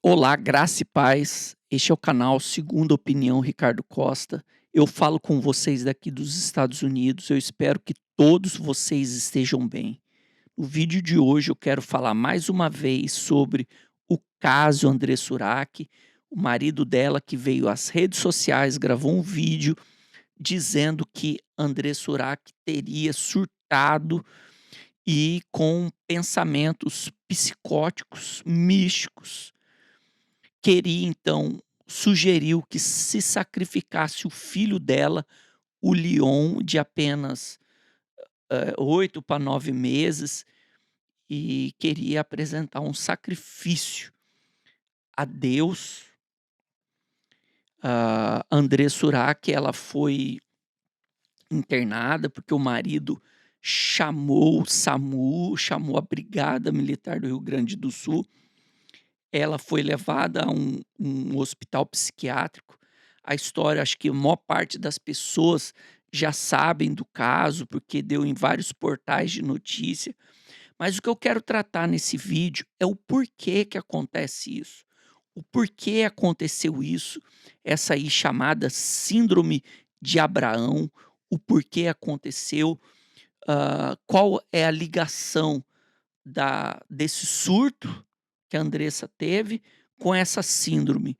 Olá, graça e paz. Este é o canal Segunda Opinião Ricardo Costa. Eu falo com vocês daqui dos Estados Unidos. Eu espero que todos vocês estejam bem. No vídeo de hoje eu quero falar mais uma vez sobre o caso André Surak, o marido dela que veio às redes sociais, gravou um vídeo dizendo que André Surak teria surtado e com pensamentos psicóticos, místicos. Queria então sugeriu que se sacrificasse o filho dela, o Leon, de apenas, 8 para 9 meses, e queria apresentar um sacrifício a Deus. A André Surak, ela foi internada, porque o marido chamou o SAMU, chamou a Brigada Militar do Rio Grande do Sul. Ela foi levada a um hospital psiquiátrico. A história, acho que a maior parte das pessoas já sabem do caso, porque deu em vários portais de notícia. Mas o que eu quero tratar nesse vídeo é o porquê que acontece isso. O porquê aconteceu isso, essa aí chamada síndrome de Abraão, o porquê aconteceu, qual é a ligação desse surto que a Andressa teve com essa síndrome.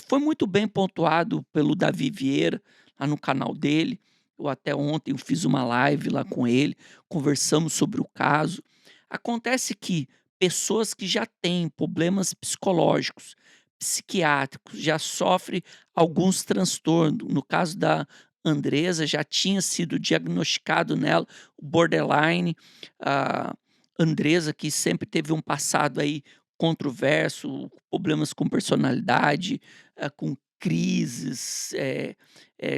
Foi muito bem pontuado pelo Davi Vieira, lá no canal dele. Eu até ontem eu fiz uma live lá com ele, conversamos sobre o caso. Acontece que pessoas que já têm problemas psicológicos, psiquiátricos, já sofrem alguns transtornos. No caso da Andresa, já tinha sido diagnosticado nela o borderline. A Andresa, que sempre teve um passado aí controverso, problemas com personalidade, com crises,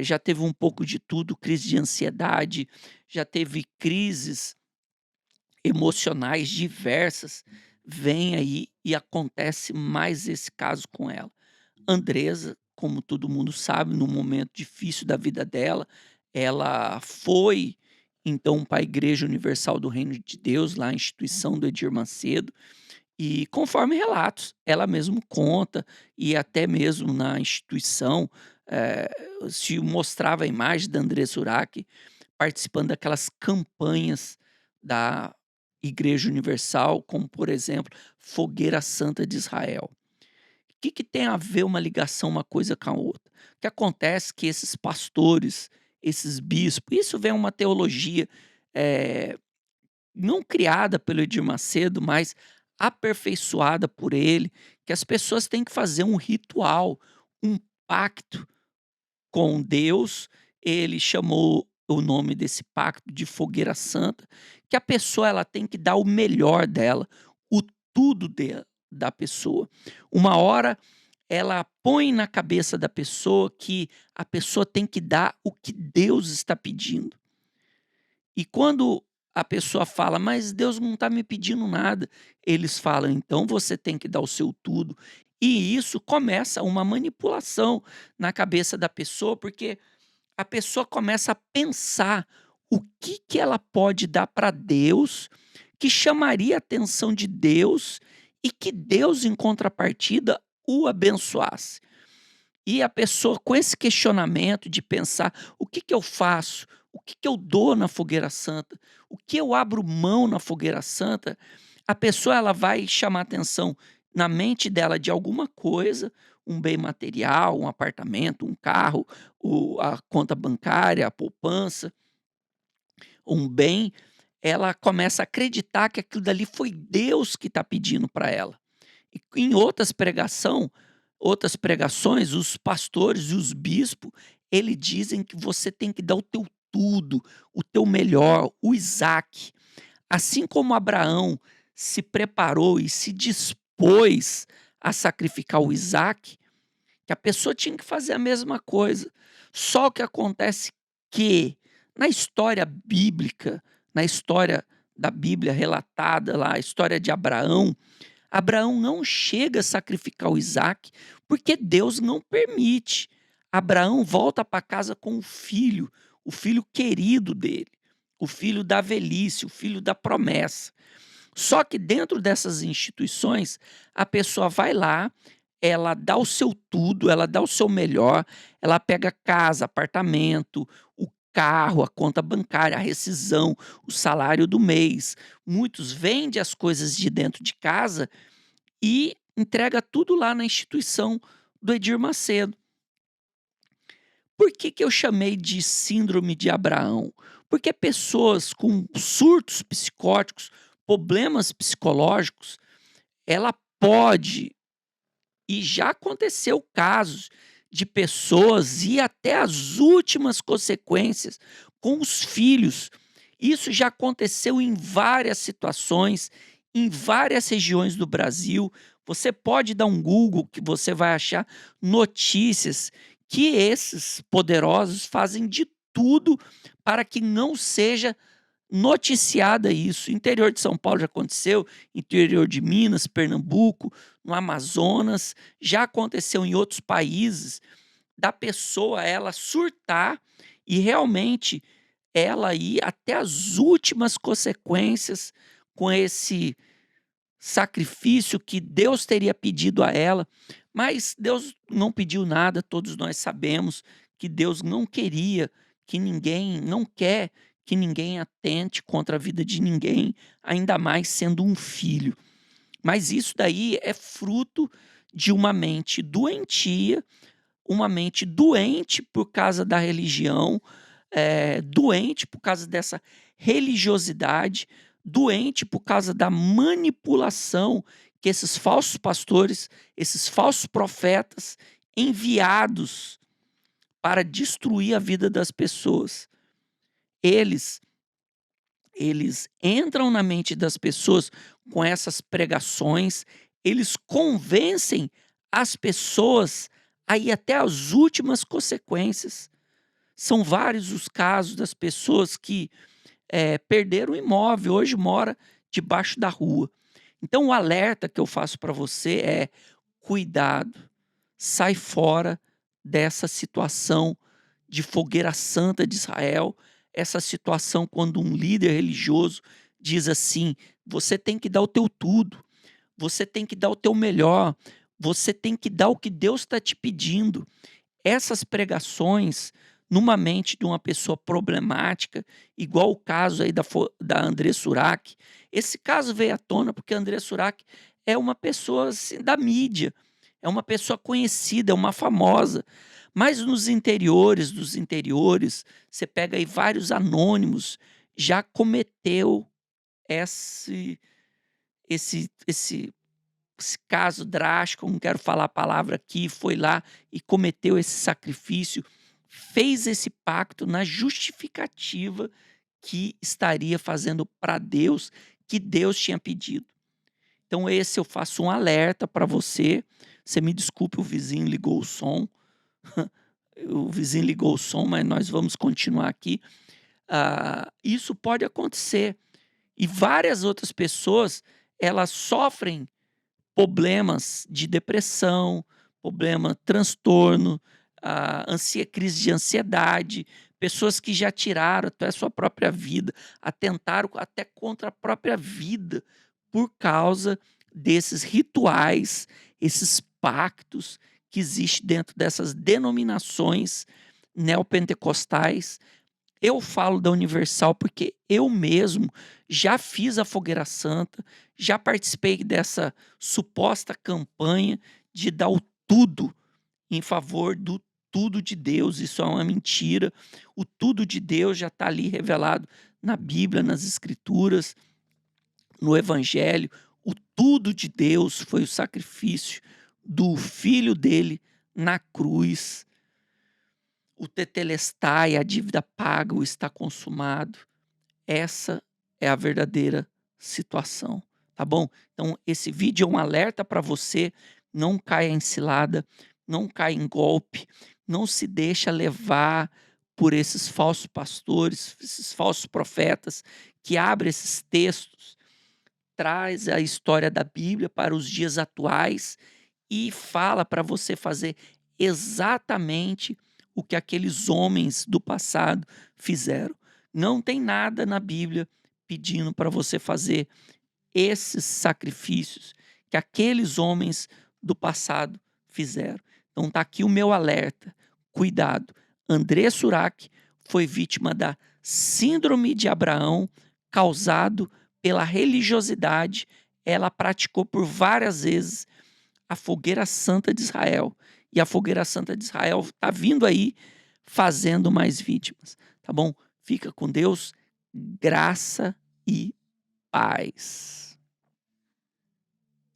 já teve um pouco de tudo, crise de ansiedade, já teve crises emocionais diversas. Vem aí e acontece mais esse caso com ela. Andresa, como todo mundo sabe, num momento difícil da vida dela, ela foi então para a Igreja Universal do Reino de Deus, lá a instituição do Edir Macedo, e conforme relatos, ela mesmo conta, e até mesmo na instituição, eh, se mostrava a imagem da André Surak participando daquelas campanhas da Igreja Universal, como por exemplo, Fogueira Santa de Israel. O que tem a ver uma ligação uma coisa com a outra? O que acontece que esses pastores, esses bispos, isso vem uma teologia, eh, não criada pelo Edir Macedo, mas aperfeiçoada por ele, que as pessoas têm que fazer um ritual, um pacto com Deus. Ele chamou o nome desse pacto de fogueira santa, que a pessoa ela tem que dar o melhor dela, o tudo da pessoa. Uma hora ela põe na cabeça da pessoa que a pessoa tem que dar o que Deus está pedindo. E quando a pessoa fala: "Mas Deus não está me pedindo nada", eles falam: "Então você tem que dar o seu tudo". E isso começa uma manipulação na cabeça da pessoa, porque a pessoa começa a pensar o que que ela pode dar para Deus, que chamaria a atenção de Deus e que Deus, em contrapartida, o abençoasse. E a pessoa com esse questionamento de pensar: "O que que eu faço? O que que eu dou na fogueira santa? O que eu abro mão na fogueira santa?", a pessoa ela vai chamar atenção na mente dela de alguma coisa, um bem material, um apartamento, um carro, a conta bancária, a poupança, um bem, ela começa a acreditar que aquilo dali foi Deus que está pedindo para ela. E em outras pregações, os pastores e os bispos, eles dizem que você tem que dar o teu tudo, o teu melhor, o Isaac. Assim como Abraão se preparou e se dispôs a sacrificar o Isaac, que a pessoa tinha que fazer a mesma coisa. Só que acontece que, na história bíblica, na história da Bíblia relatada lá, a história de Abraão, Abraão não chega a sacrificar o Isaac, porque Deus não permite. Abraão volta para casa com o filho querido dele, o filho da velhice, o filho da promessa. Só que dentro dessas instituições, a pessoa vai lá, ela dá o seu tudo, ela dá o seu melhor, ela pega casa, apartamento, o carro, a conta bancária, a rescisão, o salário do mês. Muitos vendem as coisas de dentro de casa e entrega tudo lá na instituição do Edir Macedo. Por que que eu chamei de síndrome de Abraão? Porque pessoas com surtos psicóticos, problemas psicológicos, ela pode, e já aconteceu casos de pessoas ir até as últimas consequências com os filhos. Isso já aconteceu em várias situações, em várias regiões do Brasil. Você pode dar um Google que você vai achar notícias que esses poderosos fazem de tudo para que não seja noticiada isso. Interior de São Paulo já aconteceu, interior de Minas, Pernambuco, no Amazonas, já aconteceu em outros países, da pessoa ela surtar e realmente ela ir até as últimas consequências com esse sacrifício que Deus teria pedido a ela, mas Deus não pediu nada, todos nós sabemos que Deus não queria que ninguém, não quer que ninguém atente contra a vida de ninguém, ainda mais sendo um filho. Mas isso daí é fruto de uma mente doentia, uma mente doente por causa da religião, doente por causa dessa religiosidade, doente por causa da manipulação que esses falsos pastores, esses falsos profetas enviados para destruir a vida das pessoas. Eles eles entram na mente das pessoas com essas pregações, eles convencem as pessoas a ir até as últimas consequências. São vários os casos das pessoas que, perderam o imóvel, hoje mora debaixo da rua. Então o alerta que eu faço para você é: cuidado, sai fora dessa situação de fogueira santa de Israel, essa situação quando um líder religioso diz assim: você tem que dar o teu tudo, você tem que dar o teu melhor, você tem que dar o que Deus está te pedindo. Essas pregações numa mente de uma pessoa problemática, igual o caso aí da André Surak. Esse caso veio à tona porque a André Surak é uma pessoa assim, da mídia, é uma pessoa conhecida, é uma famosa. Mas nos interiores dos interiores, você pega aí vários anônimos, já cometeu esse, esse caso drástico, não quero falar a palavra aqui, foi lá e cometeu esse sacrifício, fez esse pacto na justificativa que estaria fazendo para Deus, que Deus tinha pedido. Então esse eu faço um alerta para você. Você me desculpe, o vizinho ligou o som. O vizinho ligou o som, mas nós vamos continuar aqui. Isso pode acontecer. E várias outras pessoas, elas sofrem problemas de depressão, transtorno, crise de ansiedade, pessoas que já tiraram até a sua própria vida, atentaram até contra a própria vida por causa desses rituais, esses pactos que existem dentro dessas denominações neopentecostais. Eu falo da Universal porque eu mesmo já fiz a Fogueira Santa, já participei dessa suposta campanha de dar o tudo em favor do tudo de Deus. Isso é uma mentira. O tudo de Deus já está ali revelado na Bíblia, nas Escrituras, no Evangelho. O tudo de Deus foi o sacrifício do Filho dele na cruz. O tetelestai, a dívida paga, o está consumado. Essa é a verdadeira situação, tá bom? Então esse vídeo é um alerta para você, não caia em cilada, não caia em golpe, não se deixa levar por esses falsos pastores, esses falsos profetas que abrem esses textos, traz a história da Bíblia para os dias atuais e fala para você fazer exatamente o que aqueles homens do passado fizeram. Não tem nada na Bíblia pedindo para você fazer esses sacrifícios que aqueles homens do passado fizeram. Então tá aqui o meu alerta. Cuidado. André Surak foi vítima da síndrome de Abraão causado pela religiosidade. Ela praticou por várias vezes a fogueira santa de Israel. E a fogueira santa de Israel está vindo aí fazendo mais vítimas. Tá bom? Fica com Deus. Graça e paz.